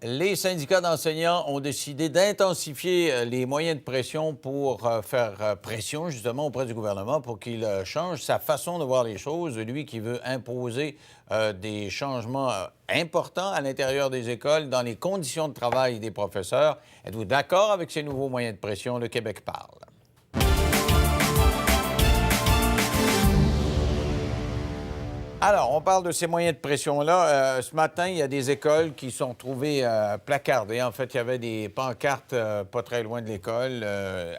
Les syndicats d'enseignants ont décidé d'intensifier les moyens de pression pour faire pression justement auprès du gouvernement pour qu'il change sa façon de voir les choses. Lui qui veut imposer des changements importants à l'intérieur des écoles dans les conditions de travail des professeurs. Êtes-vous d'accord avec ces nouveaux moyens de pression? Le Québec parle. Alors, on parle de ces moyens de pression-là. Ce matin, il y a des écoles qui sont trouvées placardées. En fait, il y avait des pancartes pas très loin de l'école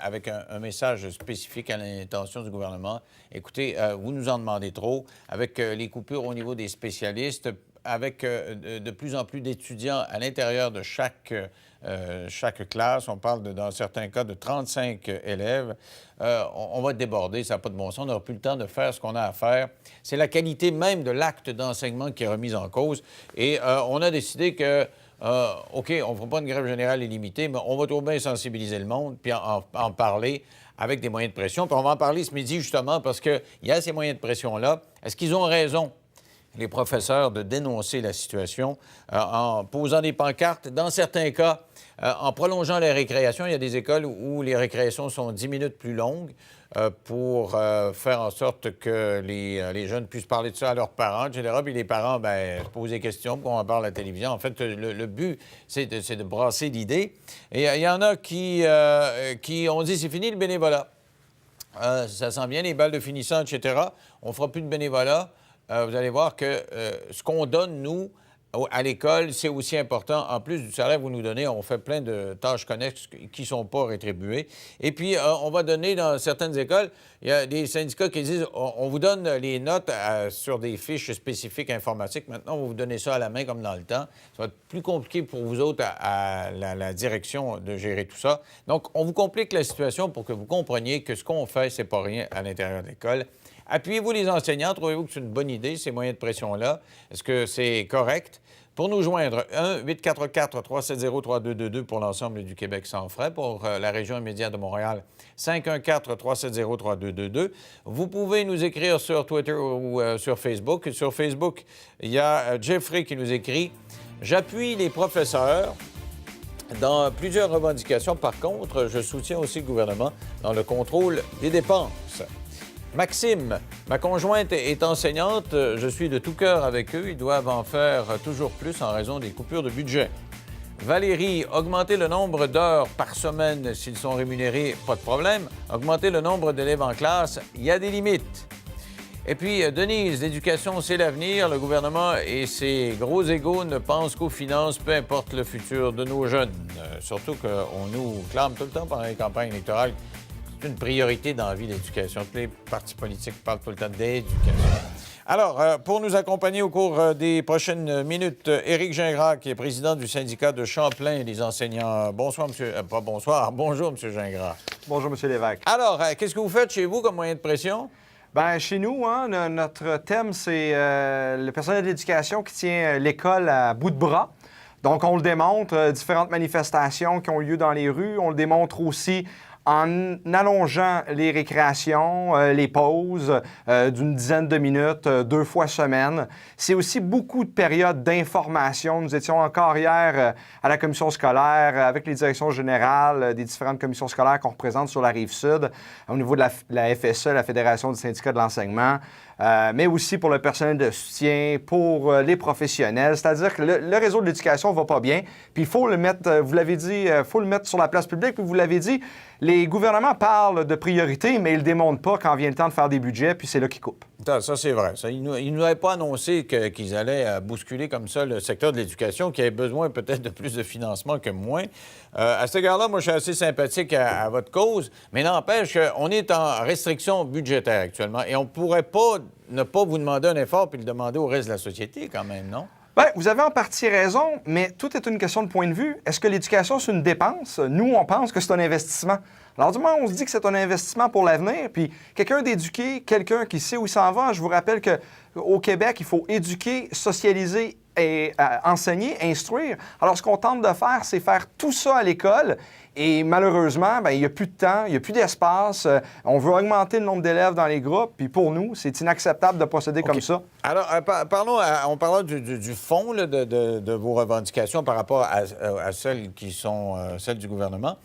avec un message spécifique à l'intention du gouvernement. Écoutez, vous nous en demandez trop. Avec les coupures au niveau des spécialistes, avec de plus en plus d'étudiants à l'intérieur de chaque classe. On parle, dans certains cas, de 35 élèves. On va déborder, ça n'a pas de bon sens. On n'aura plus le temps de faire ce qu'on a à faire. C'est la qualité même de l'acte d'enseignement qui est remise en cause. Et on a décidé que, OK, on ne fera pas une grève générale illimitée, mais on va trop bien sensibiliser le monde puis en parler avec des moyens de pression. Puis on va en parler ce midi, justement, parce qu'il y a ces moyens de pression-là. Est-ce qu'ils ont raison, les professeurs, de dénoncer la situation en posant des pancartes? Dans certains cas, en prolongeant les récréations, il y a des écoles où les récréations sont 10 minutes plus longues pour faire en sorte que les jeunes puissent parler de ça à leurs parents, etc. Puis les parents, se posent des questions, puis on en parle à la télévision. En fait, le but, c'est de brasser l'idée. Et il y en a qui ont dit, c'est fini le bénévolat. Ça sent bien, les balles de finissant, etc. On ne fera plus de bénévolat. Vous allez voir que ce qu'on donne, nous, à l'école, c'est aussi important. En plus du salaire que vous nous donnez, on fait plein de tâches connexes qui ne sont pas rétribuées. Et puis, on va donner dans certaines écoles, il y a des syndicats qui disent, on vous donne les notes sur des fiches spécifiques informatiques. Maintenant, on va vous donner ça à la main comme dans le temps. Ça va être plus compliqué pour vous autres à la direction de gérer tout ça. Donc, on vous complique la situation pour que vous compreniez que ce qu'on fait, c'est pas rien à l'intérieur de l'école. Appuyez-vous les enseignants. Trouvez-vous que c'est une bonne idée, ces moyens de pression-là? Est-ce que c'est correct? Pour nous joindre, 1-844-370-3222 pour l'ensemble du Québec sans frais. Pour la région immédiate de Montréal, 514-370-3222. Vous pouvez nous écrire sur Twitter ou sur Facebook. Sur Facebook, il y a Jeffrey qui nous écrit « J'appuie les professeurs dans plusieurs revendications. Par contre, je soutiens aussi le gouvernement dans le contrôle des dépenses. » Maxime, ma conjointe est enseignante. Je suis de tout cœur avec eux. Ils doivent en faire toujours plus en raison des coupures de budget. Valérie, augmenter le nombre d'heures par semaine s'ils sont rémunérés, pas de problème. Augmenter le nombre d'élèves en classe, il y a des limites. Et puis, Denise, l'éducation, c'est l'avenir. Le gouvernement et ses gros égos ne pensent qu'aux finances, peu importe le futur de nos jeunes. Surtout qu'on nous clame tout le temps pendant les campagnes électorales. C'est une priorité dans la vie, l'éducation. Tous les partis politiques parlent tout le temps d'éducation. Alors, pour nous accompagner au cours des prochaines minutes, Éric Gingras, qui est président du syndicat de Champlain des enseignants. Bonsoir, monsieur... pas bonsoir. Bonjour, monsieur Gingras. Bonjour, monsieur Lévesque. Alors, qu'est-ce que vous faites chez vous comme moyen de pression? Bien, chez nous, notre thème, c'est le personnel de l'éducation qui tient l'école à bout de bras. Donc, on le démontre, différentes manifestations qui ont lieu dans les rues. On le démontre aussi en allongeant les récréations, les pauses d'une dizaine de minutes, 2 fois semaine. C'est aussi beaucoup de périodes d'information. Nous étions encore hier à la commission scolaire avec les directions générales des différentes commissions scolaires qu'on représente sur la Rive-Sud, au niveau de la FSE, la Fédération des syndicats de l'enseignement, mais aussi pour le personnel de soutien, pour les professionnels. C'est-à-dire que le réseau de l'éducation ne va pas bien, puis il faut le mettre, vous l'avez dit, il faut le mettre sur la place publique, puis vous l'avez dit, les gouvernements parlent de priorité, mais ils ne le démontrent pas quand vient le temps de faire des budgets, puis c'est là qu'ils coupent. Ça, c'est vrai. Ils ne nous avaient pas annoncé qu'ils allaient bousculer comme ça le secteur de l'éducation, qui avait besoin peut-être de plus de financement que moins. À cet égard-là, moi, je suis assez sympathique à votre cause, mais n'empêche qu'on est en restriction budgétaire actuellement et on ne pourrait pas ne pas vous demander un effort puis le demander au reste de la société quand même, non? Bien, vous avez en partie raison, mais tout est une question de point de vue. Est-ce que l'éducation, c'est une dépense? Nous, on pense que c'est un investissement. Alors, du moment où on se dit que c'est un investissement pour l'avenir, puis quelqu'un d'éduqué, quelqu'un qui sait où il s'en va, je vous rappelle que Au Québec, il faut éduquer, socialiser et enseigner, instruire. Alors, ce qu'on tente de faire, c'est faire tout ça à l'école. Et malheureusement, il n'y a plus de temps, il n'y a plus d'espace. On veut augmenter le nombre d'élèves dans les groupes. Puis pour nous, c'est inacceptable de procéder comme ça. Alors, on parlera du fond là, de vos revendications par rapport à celles qui sont celles du gouvernement.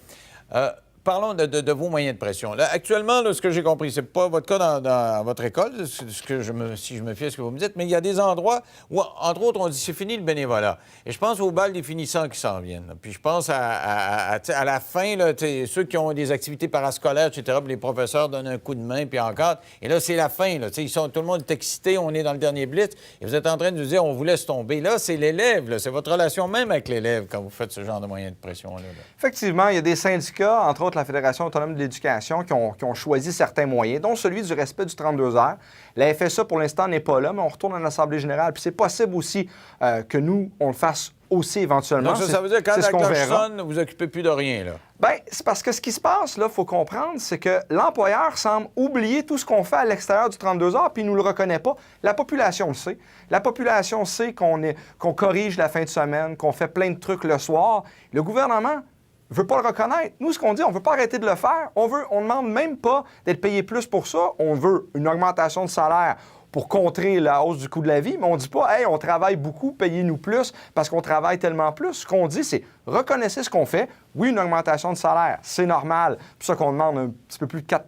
Parlons de vos moyens de pression. Là, actuellement, là, ce que j'ai compris, c'est pas votre cas dans votre école, si je me fie à ce que vous me dites, mais il y a des endroits où, entre autres, on dit c'est fini le bénévolat. Et je pense aux balles des finissants qui s'en viennent. Puis je pense à la fin, là, ceux qui ont des activités parascolaires, etc., puis les professeurs donnent un coup de main, puis encore. Et là, c'est la fin. Là, tout le monde est excité, on est dans le dernier blitz, et vous êtes en train de nous dire on vous laisse tomber. Là, c'est l'élève, là, c'est votre relation même avec l'élève quand vous faites ce genre de moyens de pression-là. Effectivement, il y a des syndicats, entre autres la Fédération autonome de l'éducation, qui ont choisi certains moyens, dont celui du respect du 32 heures. La FSA, pour l'instant, n'est pas là, mais on retourne à l'Assemblée générale. Puis c'est possible aussi que nous, on le fasse aussi éventuellement. Donc ça veut dire que quand la cloche sonne, vous vous occupez plus de rien, là? Bien, c'est parce que ce qui se passe, là, il faut comprendre, c'est que l'employeur semble oublier tout ce qu'on fait à l'extérieur du 32 heures, puis il ne nous le reconnaît pas. La population le sait. La population sait qu'on corrige la fin de semaine, qu'on fait plein de trucs le soir. Le gouvernement ne veut pas le reconnaître. Nous, ce qu'on dit, on ne veut pas arrêter de le faire. On ne demande même pas d'être payé plus pour ça. On veut une augmentation de salaire pour contrer la hausse du coût de la vie, mais on ne dit pas « Hey, on travaille beaucoup, payez-nous plus parce qu'on travaille tellement plus ». Ce qu'on dit, c'est « Reconnaissez ce qu'on fait. Oui, une augmentation de salaire, c'est normal. C'est pour ça qu'on demande un petit peu plus de 4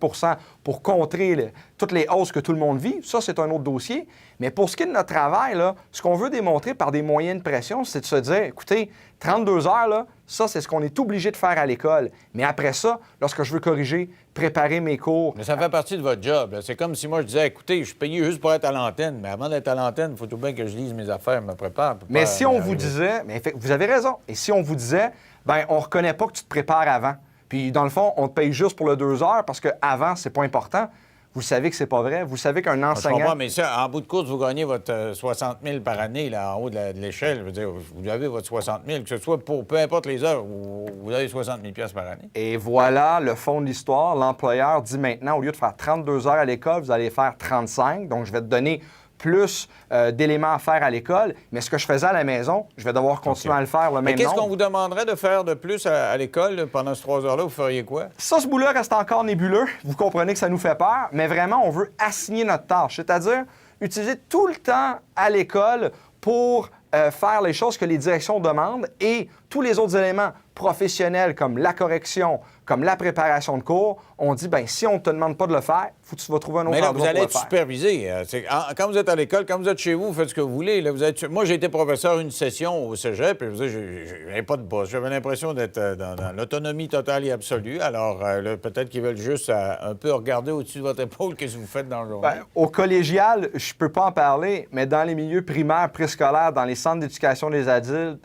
pour contrer toutes les hausses que tout le monde vit. Ça, c'est un autre dossier. Mais pour ce qui est de notre travail, là, ce qu'on veut démontrer par des moyens de pression, c'est de se dire, écoutez, 32 heures, là, ça, c'est ce qu'on est obligé de faire à l'école. Mais après ça, lorsque je veux corriger, préparer mes cours... Mais ça fait partie de votre job. Là. C'est comme si moi, je disais, écoutez, je suis payé juste pour être à l'antenne. Mais avant d'être à l'antenne, il faut tout bien que je lise mes affaires, me prépare. Mais si on vous disait... Mais vous avez raison. Et si on vous disait, bien, on ne reconnaît pas que tu te prépares avant. Puis, dans le fond, on te paye juste pour le 2 heures parce qu'avant, c'est pas important. Vous savez que c'est pas vrai. Vous savez qu'un enseignant... Je comprends, mais ça, en bout de course, vous gagnez votre 60 000 par année, là, en haut de l'échelle. Je veux dire, vous avez votre 60 000, que ce soit pour peu importe les heures, vous avez 60 000 $ par année. Et voilà le fond de l'histoire. L'employeur dit maintenant, au lieu de faire 32 heures à l'école, vous allez faire 35. Donc, je vais te donner plus d'éléments à faire à l'école, mais ce que je faisais à la maison, je vais devoir continuer à le faire le même nombre. Qu'est-ce qu'on vous demanderait de faire de plus à l'école pendant ces 3 heures-là? Vous feriez quoi? Ça, ce bout-là reste encore nébuleux. Vous comprenez que ça nous fait peur, mais vraiment, on veut assigner notre tâche, c'est-à-dire utiliser tout le temps à l'école pour faire les choses que les directions demandent et tous les autres éléments professionnels comme la correction, comme la préparation de cours, on dit, bien, si on ne te demande pas de le faire, il faut que tu vas trouver un autre endroit pour le faire. Mais là, vous allez être supervisé. Quand vous êtes à l'école, quand vous êtes chez vous, vous faites ce que vous voulez. Là, moi, j'ai été professeur une session au cégep, et je n'avais pas de boss. J'avais l'impression d'être dans l'autonomie totale et absolue. Alors, peut-être qu'ils veulent juste un peu regarder au-dessus de votre épaule qu'est-ce que vous faites dans la journée. Bien, au collégial, je ne peux pas en parler, mais dans les milieux primaires, préscolaires, dans les centres d'éducation des adultes,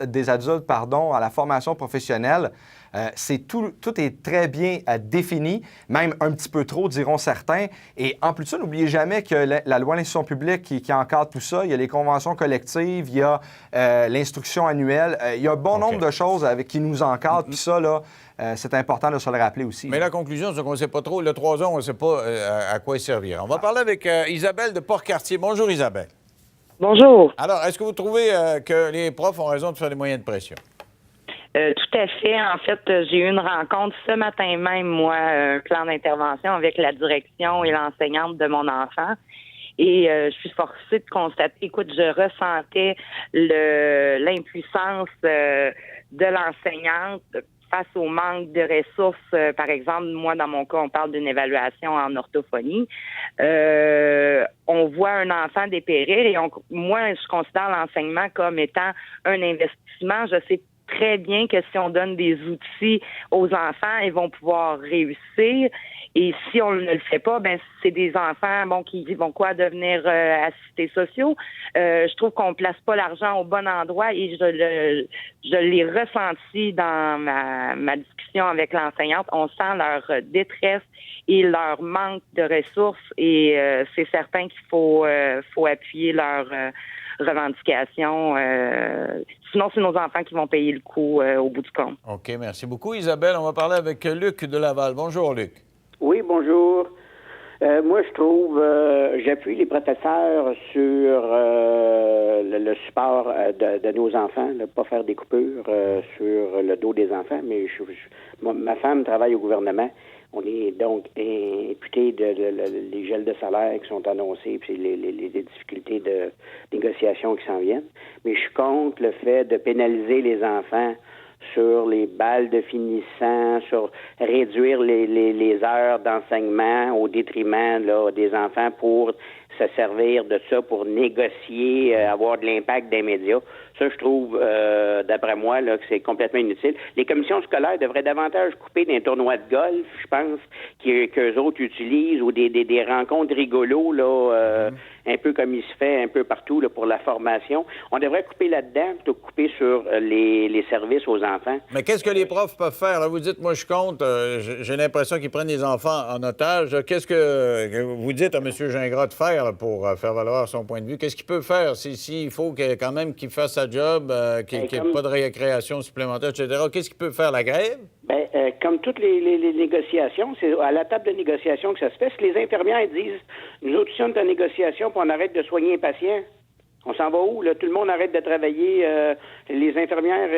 à la formation professionnelle, tout est très bien défini, même un petit peu trop, diront certains. Et en plus de ça, n'oubliez jamais que la loi de l'instruction publique qui encadre tout ça, il y a les conventions collectives, il y a l'instruction annuelle, il y a un bon nombre de choses qui nous encadrent. Puis ça, là, c'est important de se le rappeler aussi. Mais la conclusion, c'est qu'on ne sait pas trop. Le 3 ans, on ne sait pas à quoi il servira. On va parler avec Isabelle de Port-Cartier. Bonjour, Isabelle. Bonjour. Alors, est-ce que vous trouvez que les profs ont raison de faire des moyens de pression? Tout à fait. En fait, j'ai eu une rencontre ce matin même, moi, un plan d'intervention avec la direction et l'enseignante de mon enfant. Et je suis forcée de constater, écoute, je ressentais l'impuissance de l'enseignante face au manque de ressources. Par exemple, moi, dans mon cas, on parle d'une évaluation en orthophonie. On voit un enfant dépérir et moi, je considère l'enseignement comme étant un investissement. Je sais très bien que si on donne des outils aux enfants, ils vont pouvoir réussir. Et si on ne le fait pas, ben c'est des enfants qui vont devenir assistés sociaux. Je trouve qu'on place pas l'argent au bon endroit et je l'ai ressenti dans ma discussion avec l'enseignante. On sent leur détresse et leur manque de ressources et c'est certain qu'il faut appuyer leurs revendications. Sinon, c'est nos enfants qui vont payer le coup au bout du compte. OK, merci beaucoup, Isabelle. On va parler avec Luc de Laval. Bonjour, Luc. Oui, bonjour. Moi, je trouve, j'appuie les professeurs sur le support de nos enfants, ne pas faire des coupures sur le dos des enfants. Mais ma femme travaille au gouvernement. On est donc imputé les gels de salaire qui sont annoncés, puis les difficultés de négociation qui s'en viennent. Mais je suis contre le fait de pénaliser les enfants sur les balles de finissant, sur réduire les heures d'enseignement au détriment là, des enfants pour se servir de ça pour négocier, avoir de l'impact des médias. Ça, je trouve, d'après moi, là, que c'est complètement inutile. Les commissions scolaires devraient davantage couper des tournois de golf, je pense, qu'eux autres utilisent, ou des rencontres rigolos, là, un peu comme il se fait un peu partout là, pour la formation. On devrait couper là-dedans plutôt que couper sur les services aux enfants. Mais qu'est-ce que les profs peuvent faire? Là, vous dites, moi, je compte, j'ai l'impression qu'ils prennent les enfants en otage. Qu'est-ce que vous dites à M. Gingras de faire là, pour faire valoir son point de vue? Qu'est-ce qu'il peut faire s'il faut quand même qu'il fasse sa job, qu'il n'y ait pas de récréation supplémentaire, etc.? Qu'est-ce qu'il peut faire, la grève? Bien, comme toutes les négociations, c'est à la table de négociation que ça se fait. Si les infirmières disent, nous autres, sommes en négociation, puis on arrête de soigner les patients, on s'en va où? Là? Tout le monde arrête de travailler. Les infirmières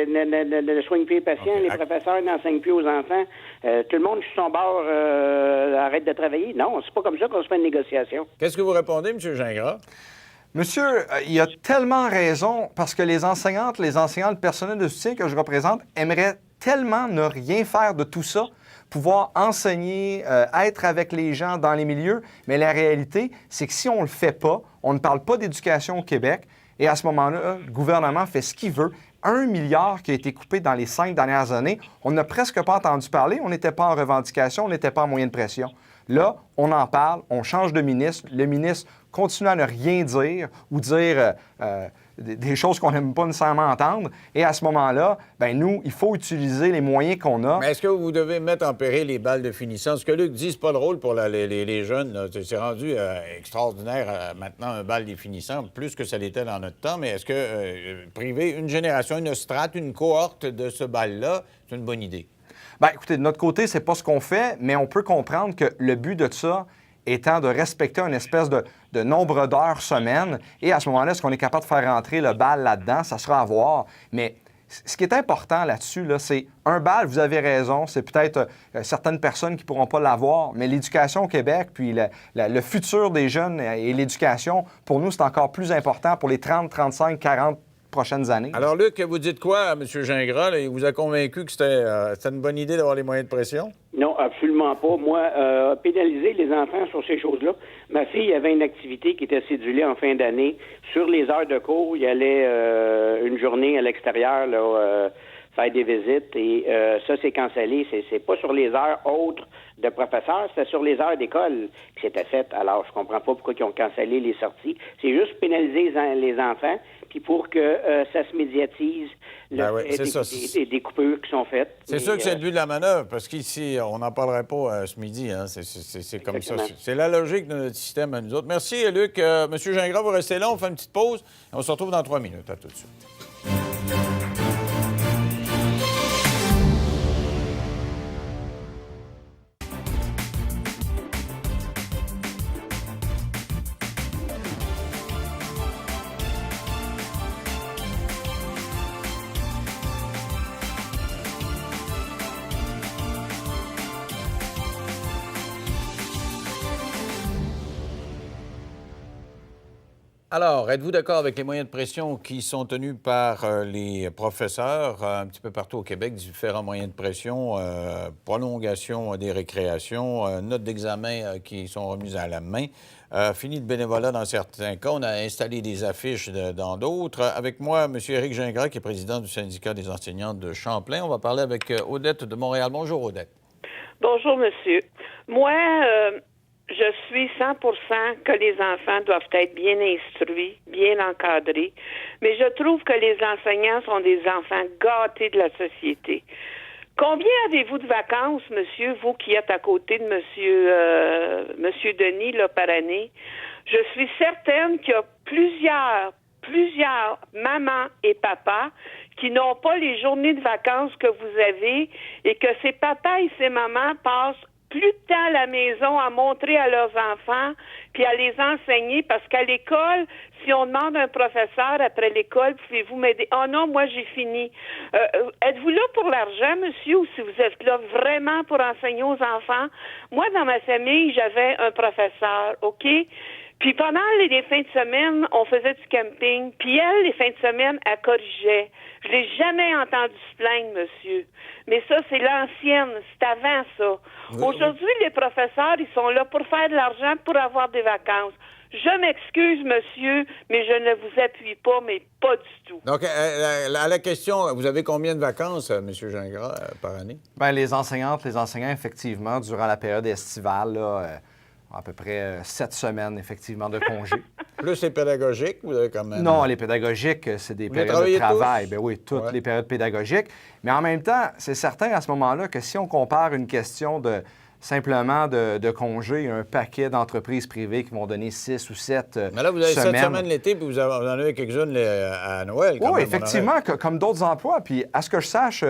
ne soignent plus les patients. Okay. Les professeurs n'enseignent plus aux enfants. Tout le monde sur son bord arrête de travailler. Non, c'est pas comme ça qu'on se fait une négociation. Qu'est-ce que vous répondez, M. Gingras? Monsieur, il a tellement raison parce que les enseignants, le personnel de soutien que je représente aimeraient tellement ne rien faire de tout ça, pouvoir enseigner, être avec les gens dans les milieux. Mais la réalité, c'est que si on ne le fait pas, on ne parle pas d'éducation au Québec. Et à ce moment-là, le gouvernement fait ce qu'il veut. 1 milliard qui a été coupé dans les 5 dernières années, on n'a presque pas entendu parler. On n'était pas en revendication, on n'était pas en moyen de pression. Là, on en parle, on change de ministre. Le ministre continue à ne rien dire ou dire des choses qu'on n'aime pas nécessairement entendre. Et à ce moment-là, ben nous, il faut utiliser les moyens qu'on a. Mais est-ce que vous devez mettre en péril les balles de finissant? Ce que Luc dit, c'est pas drôle pour les jeunes. Là. C'est rendu extraordinaire maintenant, un bal des finissants, plus que ça l'était dans notre temps. Mais est-ce que priver une génération, une strate, une cohorte de ce bal-là, c'est une bonne idée? Bien, écoutez, de notre côté, c'est pas ce qu'on fait, mais on peut comprendre que le but de ça étant de respecter une espèce de nombre d'heures semaine. Et à ce moment-là, est-ce qu'on est capable de faire rentrer le bal là-dedans? Ça sera à voir. Mais ce qui est important là-dessus, là, c'est un bal, vous avez raison, c'est peut-être certaines personnes qui ne pourront pas l'avoir, mais l'éducation au Québec, puis le futur des jeunes et l'éducation, pour nous, c'est encore plus important pour les 30, 35, 40 prochaines années. Alors, Luc, vous dites quoi à M. Gingras? Là, il vous a convaincu que c'était une bonne idée d'avoir les moyens de pression? Non, absolument pas. Moi, pénaliser les enfants sur ces choses-là. Ma fille avait une activité qui était cédulée en fin d'année. Sur les heures de cours, il y allait une journée à l'extérieur là, faire des visites et ça, c'est cancellé. C'est pas sur les heures autres de professeurs, c'est sur les heures d'école que c'était fait. Alors, je comprends pas pourquoi ils ont cancellé les sorties. C'est juste pénaliser les enfants, puis pour que ça se médiatise des coupures qui sont faites. C'est sûr que c'est le but de la manœuvre, parce qu'ici, on n'en parlerait pas ce midi. Hein. C'est comme ça. C'est la logique de notre système à nous autres. Merci, Luc. Monsieur Gingras, vous restez là, on fait une petite pause et on se retrouve dans 3 minutes. À tout de suite. Alors, êtes-vous d'accord avec les moyens de pression qui sont tenus par les professeurs un petit peu partout au Québec, différents moyens de pression, prolongation des récréations, notes d'examen qui sont remises à la main, fini de bénévolat dans certains cas, on a installé des affiches dans d'autres. Avec moi, M. Éric Gingras, qui est président du syndicat des enseignants de Champlain. On va parler avec Odette de Montréal. Bonjour, Odette. Bonjour, monsieur. Moi, je suis 100% que les enfants doivent être bien instruits, bien encadrés, mais je trouve que les enseignants sont des enfants gâtés de la société. Combien avez-vous de vacances, monsieur, vous qui êtes à côté de monsieur Denis, là, par année? Je suis certaine qu'il y a plusieurs mamans et papas qui n'ont pas les journées de vacances que vous avez et que ces papas et ces mamans passent plus de temps à la maison à montrer à leurs enfants puis à les enseigner parce qu'à l'école, si on demande à un professeur après l'école, pouvez-vous m'aider? Oh non, moi j'ai fini. Êtes-vous là pour l'argent, monsieur, ou si vous êtes là vraiment pour enseigner aux enfants? Moi, dans ma famille, j'avais un professeur, OK? Puis pendant les fins de semaine, on faisait du camping. Puis elle, les fins de semaine, elle corrigeait. Je l'ai jamais entendu se plaindre, monsieur. Mais ça, c'est l'ancienne. C'est avant ça. Aujourd'hui, les professeurs, ils sont là pour faire de l'argent, pour avoir des vacances. Je m'excuse, monsieur, mais je ne vous appuie pas, mais pas du tout. Donc, à la question, vous avez combien de vacances, M. Gingras, par année? Bien, les enseignants, effectivement, durant la période estivale, là, à peu près 7 semaines, effectivement, de congé. Plus les pédagogiques, vous avez quand même... Non, les pédagogiques, c'est des périodes de travail. Bien oui, toutes les périodes pédagogiques. Mais en même temps, c'est certain à ce moment-là que si on compare une question de simplement de congé, il y a un paquet d'entreprises privées qui vont donner 6 ou 7 semaines. Mais là, vous avez 7 semaines l'été, puis vous en avez quelques-unes à Noël. Oui, effectivement, comme d'autres emplois. Puis, à ce que je sache,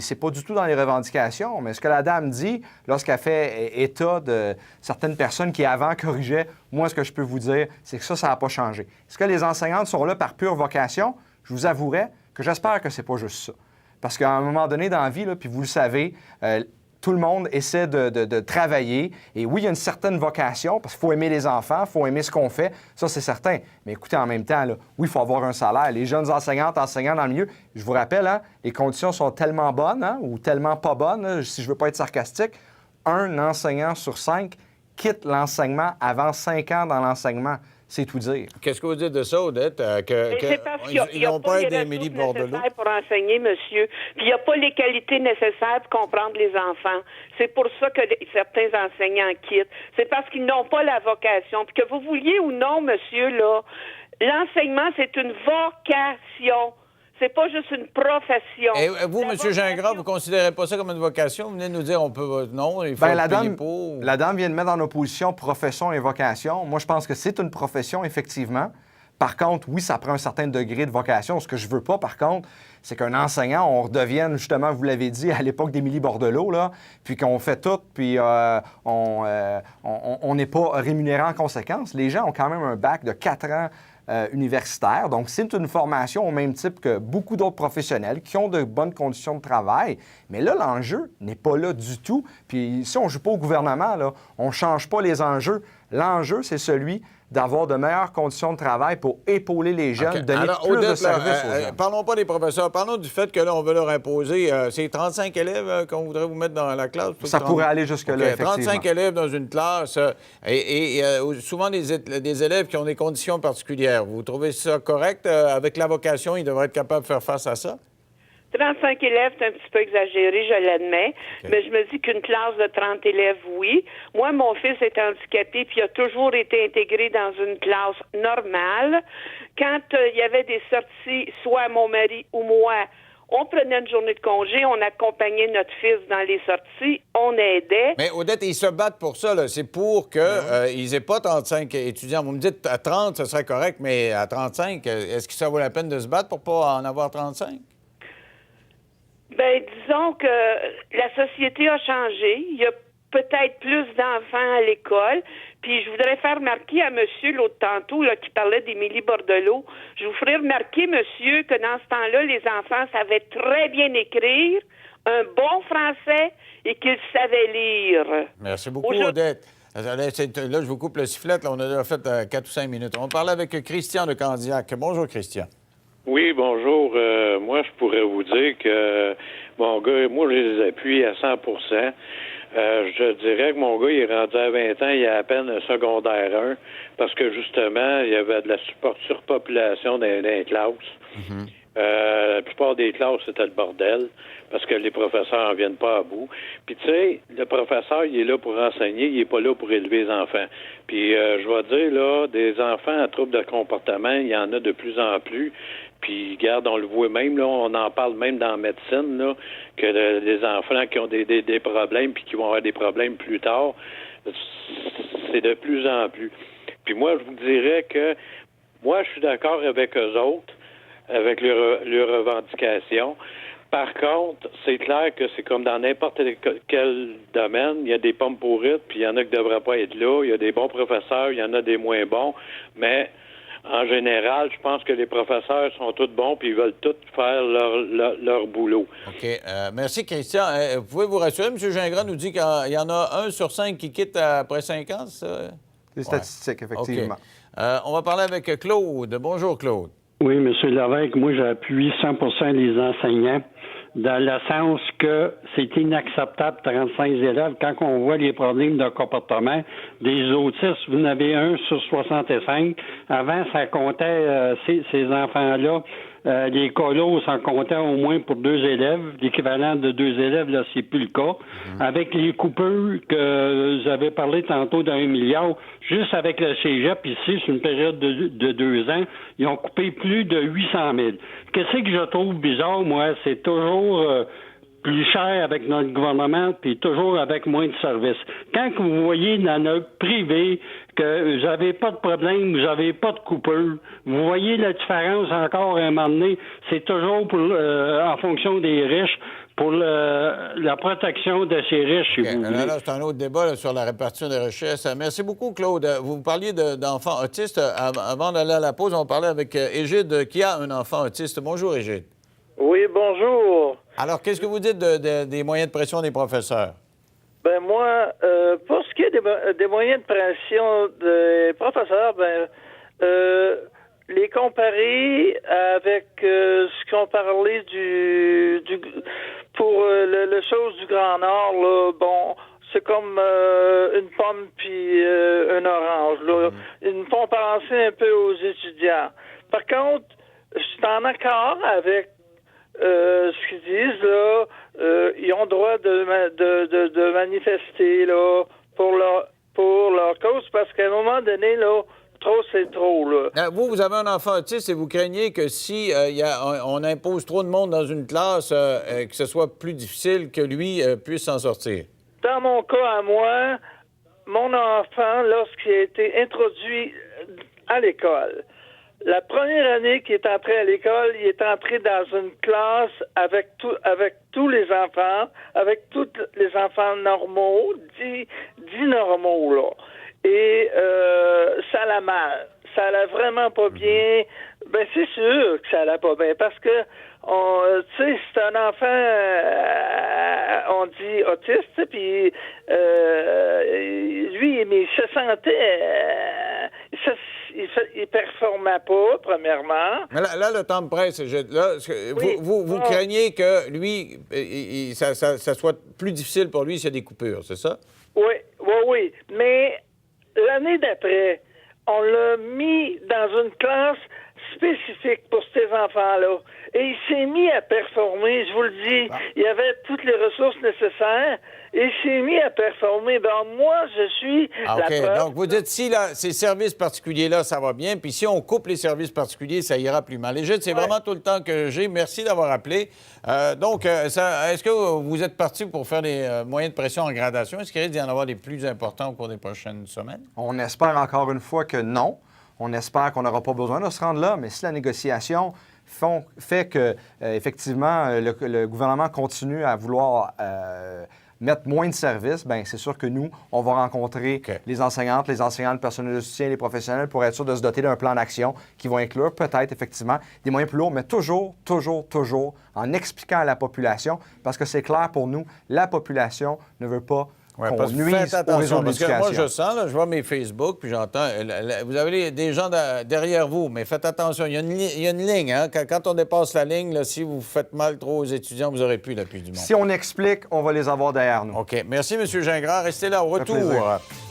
c'est pas du tout dans les revendications, mais ce que la dame dit, lorsqu'elle fait état de certaines personnes qui avant corrigeaient, moi, ce que je peux vous dire, c'est que ça n'a pas changé. Est-ce que les enseignantes sont là par pure vocation? Je vous avouerai que j'espère que c'est pas juste ça. Parce qu'à un moment donné dans la vie, là, puis vous le savez, tout le monde essaie de travailler. Et oui, il y a une certaine vocation, parce qu'il faut aimer les enfants, il faut aimer ce qu'on fait. Ça, c'est certain. Mais écoutez, en même temps, là, oui, il faut avoir un salaire. Les jeunes enseignants dans le milieu, je vous rappelle, hein, les conditions sont tellement bonnes ou tellement pas bonnes, hein, si je ne veux pas être sarcastique, un enseignant sur 5 quitte l'enseignement avant 5 ans dans l'enseignement. C'est tout dire. Qu'est-ce que vous dites de ça, Odette? C'est parce qu'ils n'ont pas les d'Émilie ressources Bordelot nécessaires pour enseigner, monsieur. Puis il n'y a pas les qualités nécessaires pour comprendre les enfants. C'est pour ça que certains enseignants quittent. C'est parce qu'ils n'ont pas la vocation. Puis que vous vouliez ou non, monsieur, là, l'enseignement, c'est une vocation. C'est pas juste une profession. Et vous, M. Gingras, vous ne considérez pas ça comme une vocation? Vous venez de nous dire on peut non, il faut la payer pour... La dame vient de mettre en opposition profession et vocation. Moi, je pense que c'est une profession, effectivement. Par contre, oui, ça prend un certain degré de vocation. Ce que je veux pas, par contre, c'est qu'un enseignant, on redevienne, justement, vous l'avez dit, à l'époque d'Émilie Bordelot, là, puis qu'on fait tout, puis on n'est pas rémunéré en conséquence. Les gens ont quand même un bac de 4 ans universitaire. Donc, c'est une formation au même type que beaucoup d'autres professionnels qui ont de bonnes conditions de travail. Mais là, l'enjeu n'est pas là du tout. Puis, si on ne joue pas au gouvernement, là, on ne change pas les enjeux. L'enjeu, c'est celui d'avoir de meilleures conditions de travail pour épauler les jeunes, donner plus de services aux jeunes. Parlons pas des professeurs. Parlons du fait que là, on veut leur imposer... c'est 35 élèves qu'on voudrait vous mettre dans la classe? Ça pourrait aller jusque-là, effectivement. 35 élèves dans une classe et souvent des élèves qui ont des conditions particulières. Vous trouvez ça correct? Avec la vocation, ils devraient être capables de faire face à ça? 35 élèves, c'est un petit peu exagéré, je l'admets, mais je me dis qu'une classe de 30 élèves, oui. Moi, mon fils est handicapé, puis il a toujours été intégré dans une classe normale. Quand il y avait des sorties, soit mon mari ou moi, on prenait une journée de congé, on accompagnait notre fils dans les sorties, on aidait. Mais Odette, ils se battent pour ça, là. C'est pour qu'ils n'aient pas 35 étudiants. Vous me dites à 30, ce serait correct, mais à 35, est-ce que ça vaut la peine de se battre pour pas en avoir 35? Bien, disons que la société a changé. Il y a peut-être plus d'enfants à l'école. Puis je voudrais faire remarquer à monsieur l'autre tantôt là, qui parlait d'Émilie Bordelot, je vous ferai remarquer, monsieur, que dans ce temps-là, les enfants savaient très bien écrire, un bon français et qu'ils savaient lire. Merci beaucoup, Odette. Là, je vous coupe le sifflet. Là, on a déjà fait 4 ou 5 minutes. On parle avec Christian de Candiac. Bonjour, Christian. Oui, bonjour. Moi, je pourrais vous dire que mon gars, moi, je les appuie à 100 je dirais que mon gars, il est rendu à 20 ans, il a à peine un secondaire 1, parce que, justement, il y avait de la surpopulation dans les classes. La plupart des classes, c'était le bordel, parce que les professeurs n'en viennent pas à bout. Puis, tu sais, le professeur, il est là pour enseigner, il n'est pas là pour élever les enfants. Puis, je vais dire, là, des enfants à troubles de comportement, il y en a de plus en plus. Puis, regarde, on le voit même, là, on en parle même dans la médecine, là, que les enfants qui ont des problèmes puis qui vont avoir des problèmes plus tard, c'est de plus en plus. Puis moi, je vous dirais que moi, je suis d'accord avec eux autres, avec leurs revendications, Par contre, c'est clair que c'est comme dans n'importe quel domaine. Il y a des pommes pourrites, puis il y en a qui ne devraient pas être là. Il y a des bons professeurs, il y en a des moins bons. Mais en général, je pense que les professeurs sont tous bons, puis ils veulent tous faire leur boulot. OK. Merci, Christian. Vous pouvez vous rassurer, M. Gingras nous dit qu'il y en a 1 sur 5 qui quitte après 5 ans, ça? Des statistiques, effectivement. OK. On va parler avec Claude. Bonjour, Claude. Oui, M. Lévesque, moi, j'appuie 100% les enseignants dans le sens que c'est inacceptable 35 élèves. Quand on voit les problèmes de comportement des autistes, vous en avez 1 sur 65. Avant, ça comptait ces enfants-là. Les colos, ça comptait au moins pour 2 élèves. L'équivalent de 2 élèves, là, c'est plus le cas. Avec les coupures que vous avez parlé tantôt d'1 milliard, juste avec le cégep, ici, sur une période de 2 ans, ils ont coupé plus de 800 000. Qu'est-ce que je trouve bizarre, moi, c'est toujours plus cher avec notre gouvernement, puis toujours avec moins de services. Quand vous voyez dans le privé que vous n'avez pas de problème, vous n'avez pas de coupure, vous voyez la différence encore à un moment donné, c'est toujours en fonction des riches, pour la protection de ces riches, si vous voulez. Là, c'est un autre débat là, sur la répartition des richesses. Merci beaucoup, Claude. Vous parliez d'enfants autistes. Avant d'aller à la pause, on parlait avec Égide, qui a un enfant autiste. Bonjour, Égide. Oui, bonjour. Alors, qu'est-ce que vous dites des moyens de pression des professeurs? Ben moi, pour ce qui est des moyens de pression des professeurs, les comparer avec ce qu'on parlait pour le chose du Grand Nord, là, bon, c'est comme une pomme puis un orange. Là. Ils me font penser un peu aux étudiants. Par contre, je suis en accord avec ce qu'ils disent, là, ils ont le droit de manifester là, pour leur cause, parce qu'à un moment donné, là, trop, c'est trop, là. Vous avez un enfant autiste et vous craignez que si on impose trop de monde dans une classe, que ce soit plus difficile que lui puisse s'en sortir? Dans mon cas à moi, mon enfant, lorsqu'il a été introduit à l'école, la première année qu'il est entré à l'école, il est entré dans une classe avec tous les enfants, avec tous les enfants normaux, dits normaux, là. Et ça allait mal. Ça allait vraiment pas bien. Ben, c'est sûr que ça allait pas bien, parce que, tu sais, c'est un enfant, on dit autiste, puis lui, mais il se sentait... il performait pas, premièrement. Mais là, le temps me presse. Oui. Vous craignez que lui, ça soit plus difficile pour lui s'il y a des coupures, c'est ça? Oui. Mais l'année d'après, on l'a mis dans une classe spécifique pour ces enfants-là. Et il s'est mis à performer, je vous le dis. Il y avait toutes les ressources nécessaires. Et il s'est mis à performer. Ben, moi, je suis la preuve. Donc, vous dites, si ces services particuliers-là, ça va bien, puis si on coupe les services particuliers, ça ira plus mal. Égide, c'est vraiment tout le temps que j'ai. Merci d'avoir appelé. Est-ce que vous êtes parti pour faire des moyens de pression en gradation? Est-ce qu'il risque d'y en avoir des plus importants au cours des prochaines semaines? On espère encore une fois que non. On espère qu'on n'aura pas besoin de se rendre là, mais si la négociation fait que, effectivement, le gouvernement continue à vouloir mettre moins de services, bien, c'est sûr que nous, on va rencontrer les enseignantes, les enseignants, le personnel de soutien, les professionnels pour être sûr de se doter d'un plan d'action qui va inclure peut-être, effectivement, des moyens plus lourds, mais toujours en expliquant à la population, parce que c'est clair pour nous, la population ne veut pas qu'on nuise au réseau de l'éducation. Moi, je sens, là, je vois mes Facebook, puis j'entends, vous avez des gens derrière vous, mais faites attention, il y a une ligne, hein? Quand on dépasse la ligne, là, si vous faites mal trop aux étudiants, vous n'aurez plus l'appui du monde. Si on explique, on va les avoir derrière nous. OK. Merci, M. Gingras. Restez là. Au retour,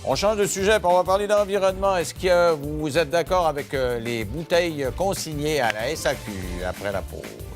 on change de sujet, puis on va parler d'environnement. Est-ce que vous êtes d'accord avec les bouteilles consignées à la SAQ après la pause?